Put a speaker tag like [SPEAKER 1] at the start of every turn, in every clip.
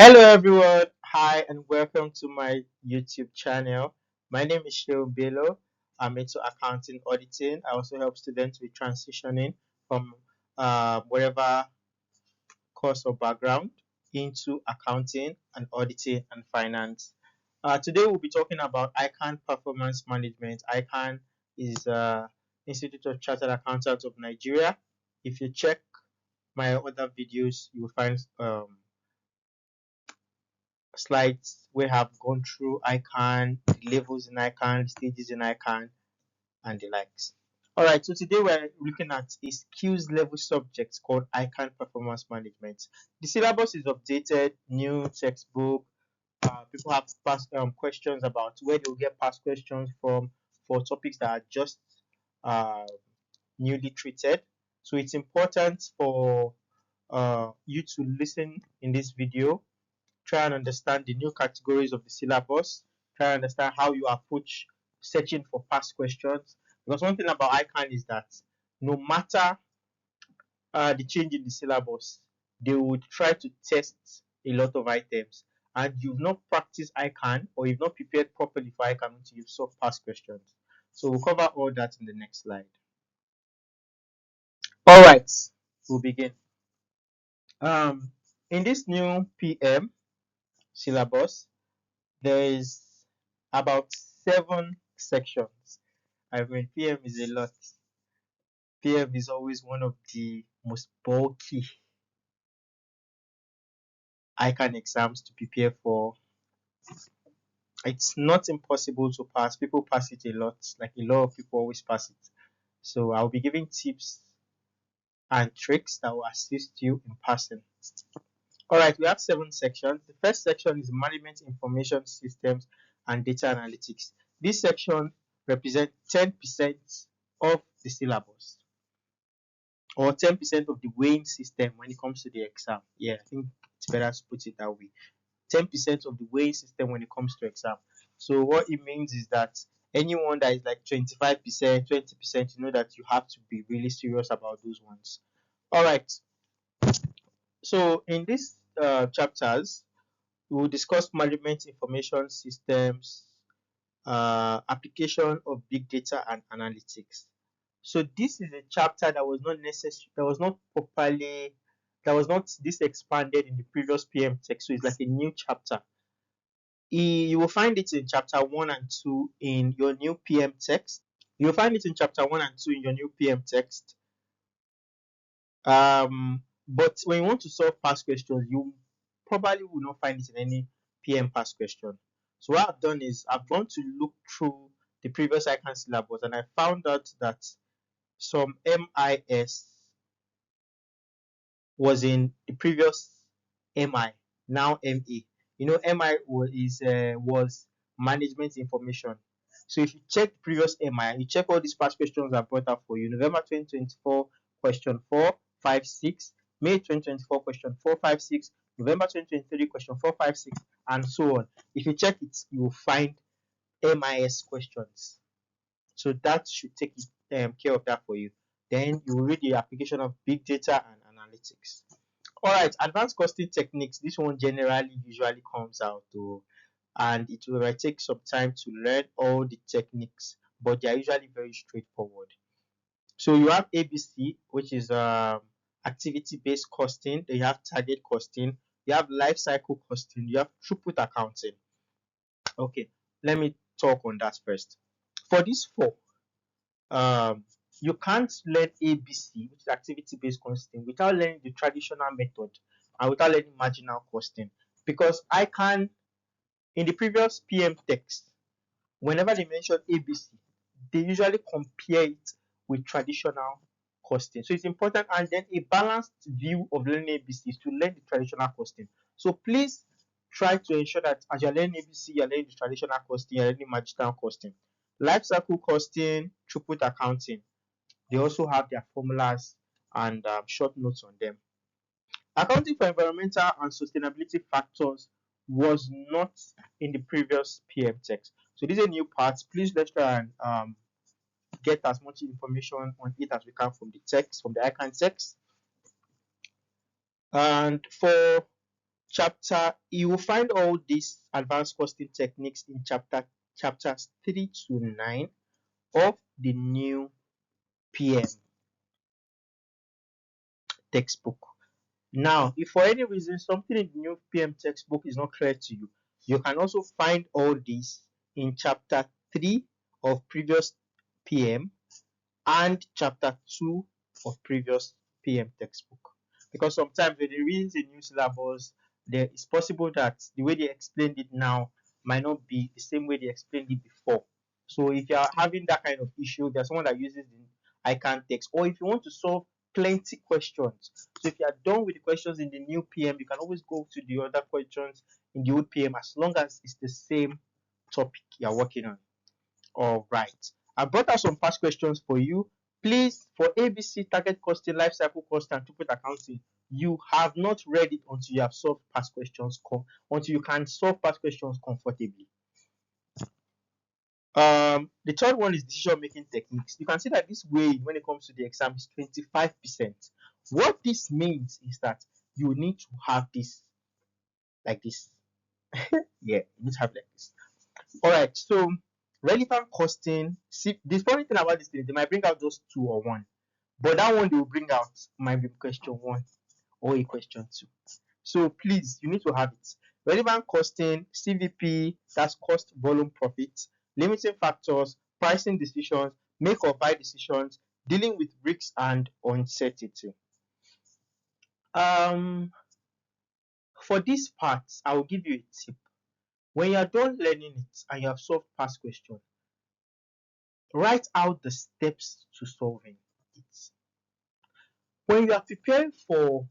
[SPEAKER 1] Hello everyone, hi and welcome to my YouTube channel. My name is Sheil Bello. I'm into accounting auditing. I also help students with transitioning from whatever course or background into accounting and auditing and finance. Today we'll be talking about ICANN performance management. ICANN is Institute of Chartered Accountants of Nigeria. If you check my other videos, you will find slides we have gone through ICANN, the levels in ICANN, stages in ICANN, and the likes. All right, so today we're looking at a skills level subject called ICANN Performance Management. The syllabus is updated, new textbook. People have past questions about where they'll get past questions from for topics that are just uh, newly treated. So it's important for you to listen in this video, try and understand the new categories of the syllabus, try and understand how you approach searching for past questions. Because one thing about ICANN is that no matter the change in the syllabus, they would try to test a lot of items. And you've not practiced ICANN or you've not prepared properly for ICANN until you've solved past questions. So we'll cover all that in the next slide. All right, we'll begin. Um, in this new PM syllabus, there is about 7 sections. I mean, PM is a lot. PM is always one of the most bulky ICANN exams to prepare for. It's not impossible to pass. People pass it a lot. Like a lot of people always pass it. So I'll be giving tips and tricks that will assist you in passing. All right, we have 7 sections. The first section is management information systems and data analytics. This section represents 10% of the syllabus or 10% of the weighing system when it comes to the exam. Yeah, I think it's better to put it that way. 10% of the weighing system when it comes to exam. So what it means is that anyone that is like 25%, 20%, you know that you have to be really serious about those ones. All right. So in these chapters, we will discuss management information systems, application of big data and analytics. So this is a chapter that was not necessary, that was not properly, that was not this expanded in the previous PM text. So it's like a new chapter. You will find it in chapter 1 and 2 in your new PM text. You will find it in chapter 1 and 2 in your new PM text. But when you want to solve past questions, you probably will not find it in any PM past question. So what I've done is I've gone to look through the previous ICANN syllabus and I found out that some MIS was in the previous MI, now MA. You know, MI was management information. So if you check the previous MI, you check all these past questions I brought up for you. November 2024, question 4, 5, 6. May 2024, question 4, 5, 6. November 2023, question 4, 5, 6, and so on. If you check it, you will find MIS questions. So that should take care of that for you. Then you will read the application of big data and analytics. All right, advanced costing techniques. This one generally usually comes out to, and it will take some time to learn all the techniques, but they are usually very straightforward. So you have ABC, which is activity-based costing. Then you have target costing. You have life cycle costing. You have throughput accounting. Okay, let me talk on that first. For these four, um, you can't learn ABC, which is activity-based costing, without learning the traditional method and without learning marginal costing. Because I can, in the previous PM text, whenever they mention ABC, they usually compare it with traditional costing. So it's important, and then a balanced view of learning ABC is to learn the traditional costing. So please try to ensure that as you're learning ABC, you're learning the traditional costing, you're learning marginal costing. Life cycle costing, throughput accounting, they also have their formulas and short notes on them. Accounting for environmental and sustainability factors was not in the previous PM text. So this is a new part. Please let's try and get as much information on it as we can from the text, from the ICANN text. And for You will find all these advanced costing techniques in chapters 3 to 9 of the new PM textbook. Now, if for any reason something in the new PM textbook is not clear to you, you can also find all this in chapter 3 of previous PM and chapter 2 of previous PM textbook. Because sometimes when they release a new syllabus, there is possible that the way they explained it now might not be the same way they explained it before. So if you are having that kind of issue, there's someone that uses the ICANN text, or if you want to solve plenty questions. So if you are done with the questions in the new PM, you can always go to the other questions in the old PM as long as it's the same topic you're working on. All right. I brought out some past questions for you. Please, for ABC, target costing, life cycle cost, and throughput accounting, you have not read it until you have solved past questions, until you can solve past questions comfortably. The third one is decision-making techniques. You can see that this way, when it comes to the exam, is 25%. What this means is that you need to have this like this. Yeah, you need to have like this. All right, so relevant costing. See, the funny thing about this thing, they might bring out just 2 or 1, but that one they will bring out might be question 1 or a question 2. So please, you need to have it. Relevant costing, CVP, that's cost, volume, profit, limiting factors, pricing decisions, make or buy decisions, dealing with risks and uncertainty. For this part, I will give you a tip. When you are done learning it and you have solved past questions, write out the steps to solving it. When you are preparing for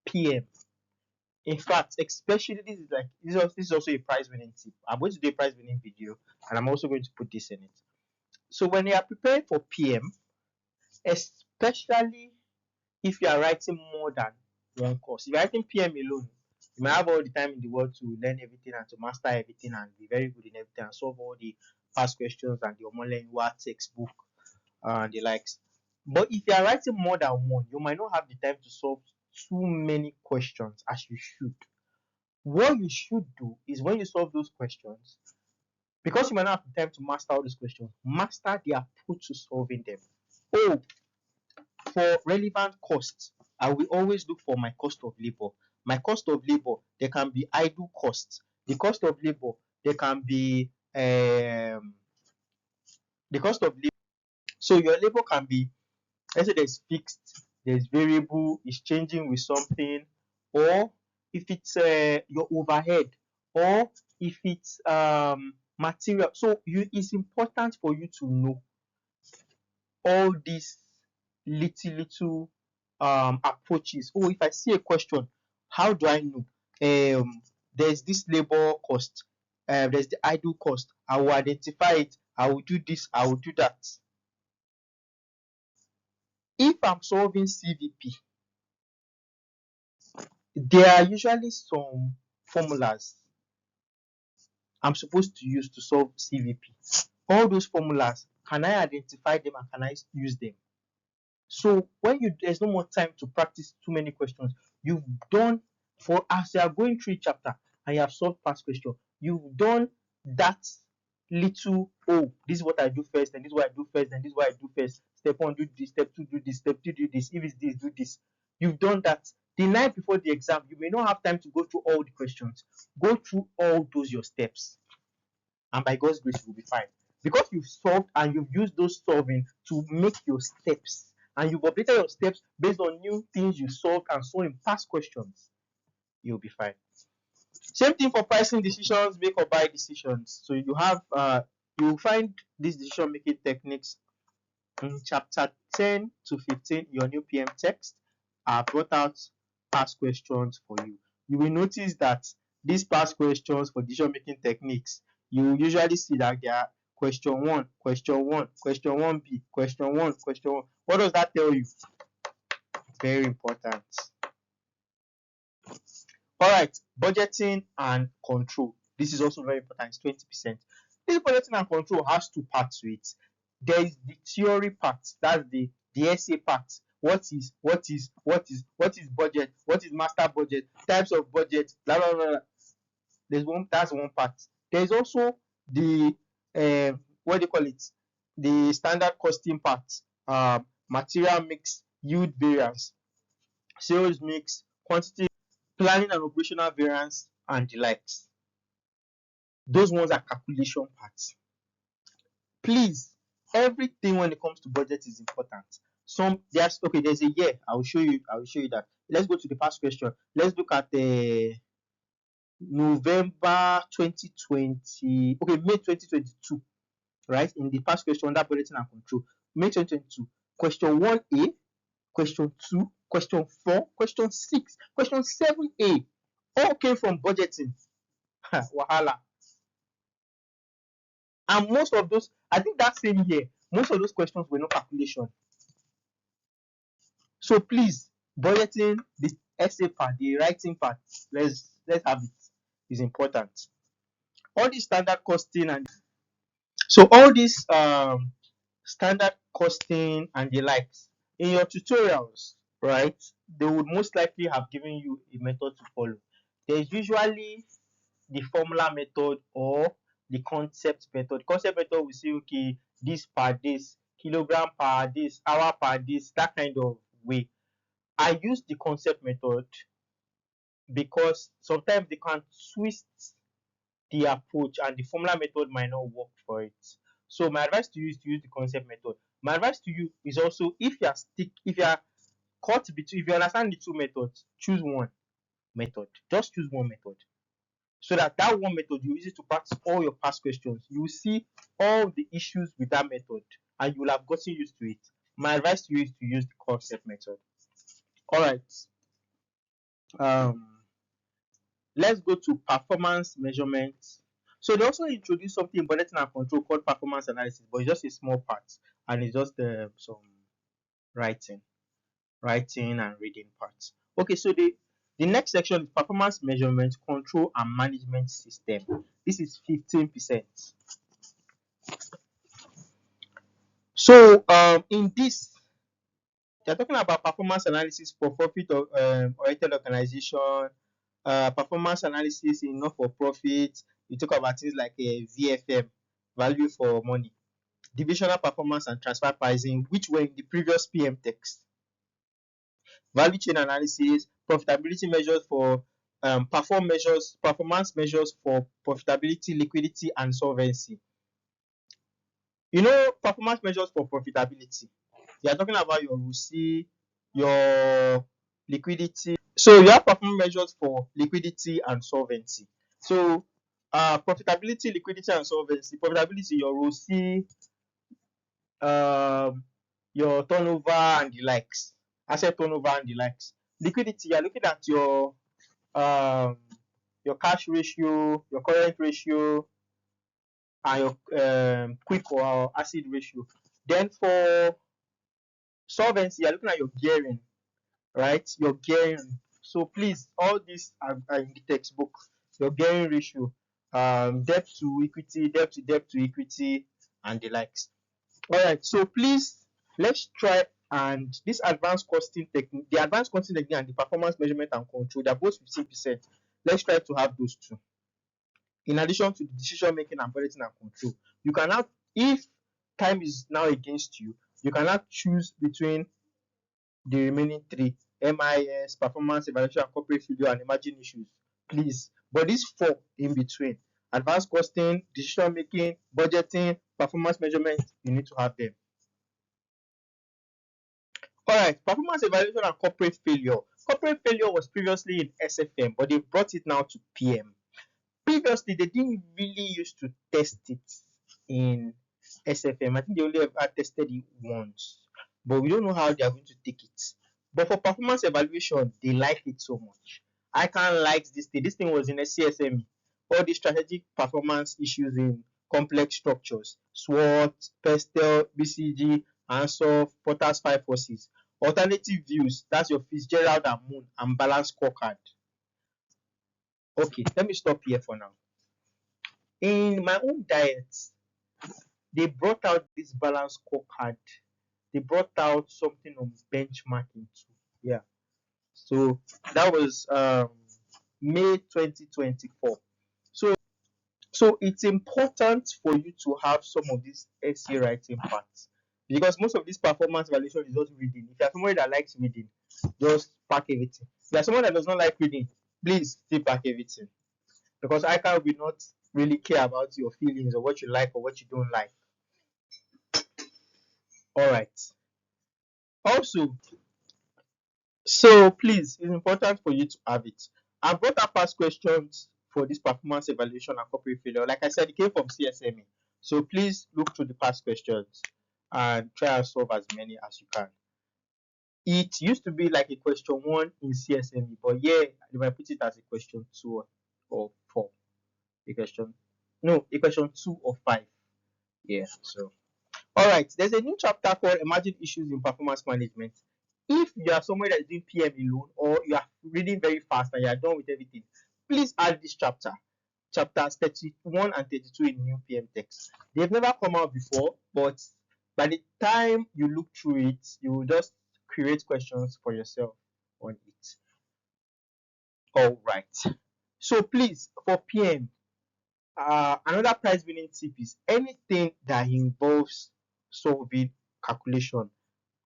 [SPEAKER 1] PM, in fact, especially this is also a prize winning tip. I'm going to do a prize winning video and I'm also going to put this in it. So when you are preparing for PM, especially if you are writing more than one course, if you're writing PM alone, you might have all the time in the world to learn everything and to master everything and be very good in everything and solve all the past questions and the Omolenwa textbook and the likes. But if you are writing more than one, you might not have the time to solve too many questions as you should. What you should do is when you solve those questions, because you might not have the time to master all those questions, master the approach to solving them. Oh, for relevant costs, I will always look for my cost of labor. My cost of labor, there can be idle costs. The cost of labor, there can be the cost of labor. So your labor can be, let's say there's fixed, there's variable, it's changing with something, or if it's your overhead, or if it's material. So it's important for you to know all these little approaches. Oh, if I see a question, how do I know? There's this labor cost, there's the idle cost. I will identify it. I will do this. I will do that. If I'm solving CVP, there are usually some formulas I'm supposed to use to solve CVP. All those formulas, can I identify them and can I use them? So when there's no more time to practice too many questions, you've done as you are going through a chapter and you have solved past question, you've done that little, oh, this is what I do first, and this is what I do first, and this is what I do first. Step 1, do this, step 2, do this, step 3, do this. If it's this, do this. You've done that. The night before the exam, you may not have time to go through all the questions. Go through all those your steps, and by God's grace, you will be fine. Because you've solved and you've used those solving to make your steps, and you've updated your steps based on new things you solved and saw in past questions, you'll be fine. Same thing for pricing decisions, make or buy decisions. So you'll find these decision making techniques in chapter 10 to 15, your new PM text. I brought out past questions for you. You will notice that these past questions for decision making techniques, you usually see that they are question 1, question 1, question 1B, question 1, question 1. What does that tell you? Very important. All right, budgeting and control. This is also very important. It's 20%. This budgeting and control has 2 parts to it. There is the theory part, that's the essay part, what is budget, what is master budget, types of budget, blah blah blah. That's one part. There's also the what do you call it? The standard costing part, material mix, yield variance, sales mix, quantity, planning and operational variance, and the likes. Those ones are calculation parts. Please, everything when it comes to budget is important. There's a year. I will show you that. Let's go to the past question. Let's look at the November 2020. Okay, May 2022. Right, in the past question under budgeting and control, May 2022. Question 1A, question 2, question 4, question 6, question 7A, all came from budgeting. Wahala. And most of those, I think that same year, most of those questions were not calculation. So please, budgeting, the essay part, the writing part, let's have it. Is important. All these standard costing and so all these standard costing and the likes in your tutorials, right? They would most likely have given you a method to follow. There's usually the formula method or the concept method. Concept method will say, okay, this per this, kilogram per this, hour per this, that kind of way. I use the concept method because sometimes they can twist the approach and the formula method might not work for it. So my advice to you is to use the concept method. My advice to you is also, if you are caught between, if you understand the two methods, choose one method. Just choose one method. So that one method you use it to practice all your past questions. You will see all the issues with that method and you will have gotten used to it. My advice to you is to use the concept method. All right. Let's go to performance measurement. So they also introduced something in budgeting and control called performance analysis, but it's just a small part and it's just some writing and reading parts. Okay, so the next section is performance measurement, control and management system. This is 15%. So in this, they're talking about performance analysis for profit oriented organization, performance analysis in not-for-profit. You talk about things like VFM, value for money, divisional performance and transfer pricing, which were in the previous PM text. Value chain analysis, profitability measures for performance measures for profitability, liquidity, and solvency. You know, performance measures for profitability. They are talking about your ROCE, your liquidity. So you have performance measures for liquidity and solvency. So profitability, liquidity, and solvency. Profitability, your ROCE, your turnover and the likes, asset turnover and the likes. Liquidity, you are looking at your cash ratio, your current ratio, and your quick or acid ratio. Then for solvency, you're looking at your gearing, right? Your gearing. So please, all these are in the textbook. Your gearing ratio, debt to equity, debt to equity, and the likes. All right. So please, let's try and this advanced costing technique, the advanced costing technique and the performance measurement and control, they're both 15%. Let's try to have those two. In addition to the decision making and budgeting and control, you can now, if time is now against you, you can now choose between the remaining three: MIS, performance evaluation, corporate failure, and emerging issues. Please, but these four in between: advanced costing, decision making, budgeting, performance measurement, you need to have them. All right, performance evaluation and corporate failure. Corporate failure was previously in SFM, but they brought it now to PM. Previously, they didn't really used to test it in SFM. I think they only ever tested it once, but we don't know how they are going to take it. But for performance evaluation, they like it so much. I can't like this thing. This thing was in a CSME. All the strategic performance issues in complex structures, SWOT, PESTEL, BCG, ANSOF, Porter's 5 forces. Alternative views, that's your Fitzgerald and Moon, and balanced scorecard. Okay, let me stop here for now. In my own diet, they brought out this balanced scorecard. they brought out something on benchmarking too. Yeah. So that was May 2024. So it's important for you to have some of these essay writing parts because most of this performance evaluation is just reading. If you're somebody that likes reading, just pack everything. If you're someone that does not like reading, please still pack everything because ICANN will not really care about your feelings or what you like or what you don't like. All right. Also, so please, it's important for you to have it. I've got our past questions for this performance evaluation and corporate failure. Like I said, it came from CSME. So please look through the past questions and try and solve as many as you can. It used to be like a question 1 in CSME, but yeah, they might put it as a question 2 or 4. A question, no, a question 2 or 5. Yeah, so all right, there's a new chapter called Emerging Issues in Performance Management. If you are somebody that is doing PM alone or you are reading very fast and you are done with everything, please add this chapter, chapters 31 and 32 in new PM text. They've never come out before, but by the time you look through it, you will just create questions for yourself on it. All right. So please, for PM, another prize winning tip is anything that involves solving calculation,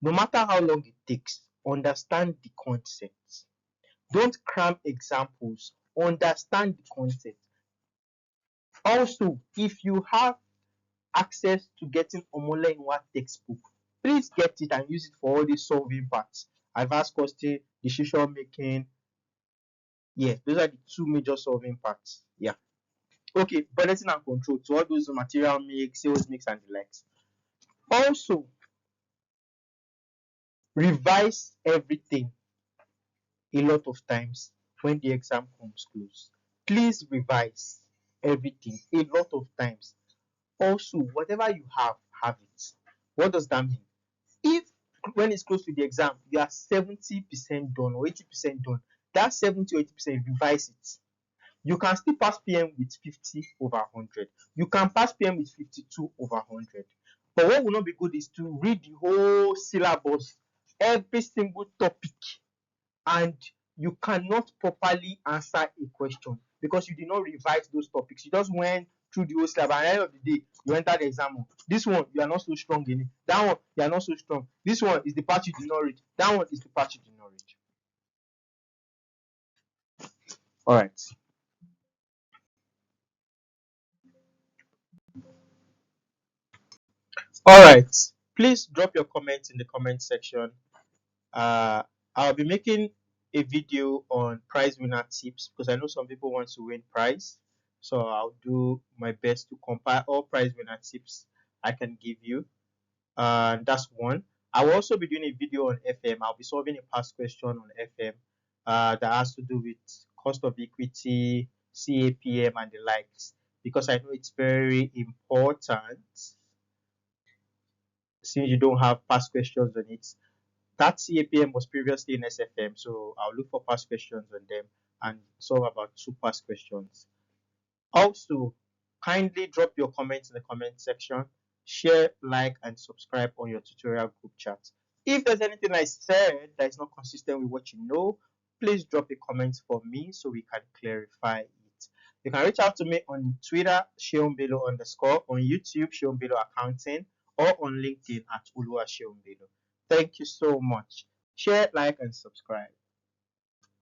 [SPEAKER 1] no matter how long it takes, understand the concepts. Don't cram examples, understand the concept. Also, if you have access to getting Omole in one textbook, please get it and use it for all these solving parts. Advanced costing, decision making. Yes, those are the two major solving parts. Yeah. Okay, budgeting and control to all those material mix, sales mix, and the likes. Also, revise everything a lot of times when the exam comes close. Please revise everything a lot of times. Also, whatever you have it. What does that mean? If when it's close to the exam, you are 70% done or 80% done, that 70 or 80% revise it. You can still pass PM with 50 over 100. You can pass PM with 52 over 100. But what will not be good is to read the whole syllabus, every single topic, and you cannot properly answer a question because you did not revise those topics. You just went through the whole syllabus. At the end of the day, you enter the exam. This one, you are not so strong in it. That one, you are not so strong. This one is the part you did not read. That one is the part you did not read. All right. All right. Please drop your comments in the comment section. I'll be making a video on prize winner tips because I know some people want to win prize. So I'll do my best to compile all prize winner tips I can give you. That's one. I will also be doing a video on FM. I'll be solving a past question on FM that has to do with cost of equity, CAPM, and the likes because I know it's very important since you don't have past questions on it. That CAPM was previously in SFM, so I'll look for past questions on them and solve about 2 past questions. Also, kindly drop your comments in the comment section, share, like, and subscribe on your tutorial group chat. If there's anything I said that is not consistent with what you know, please drop a comment for me so we can clarify it. You can reach out to me on Twitter, Sheombelo_, on YouTube, Sheombelo Accounting, or on LinkedIn at Ulua Sheombelo. Thank you so much. Share, like, and subscribe.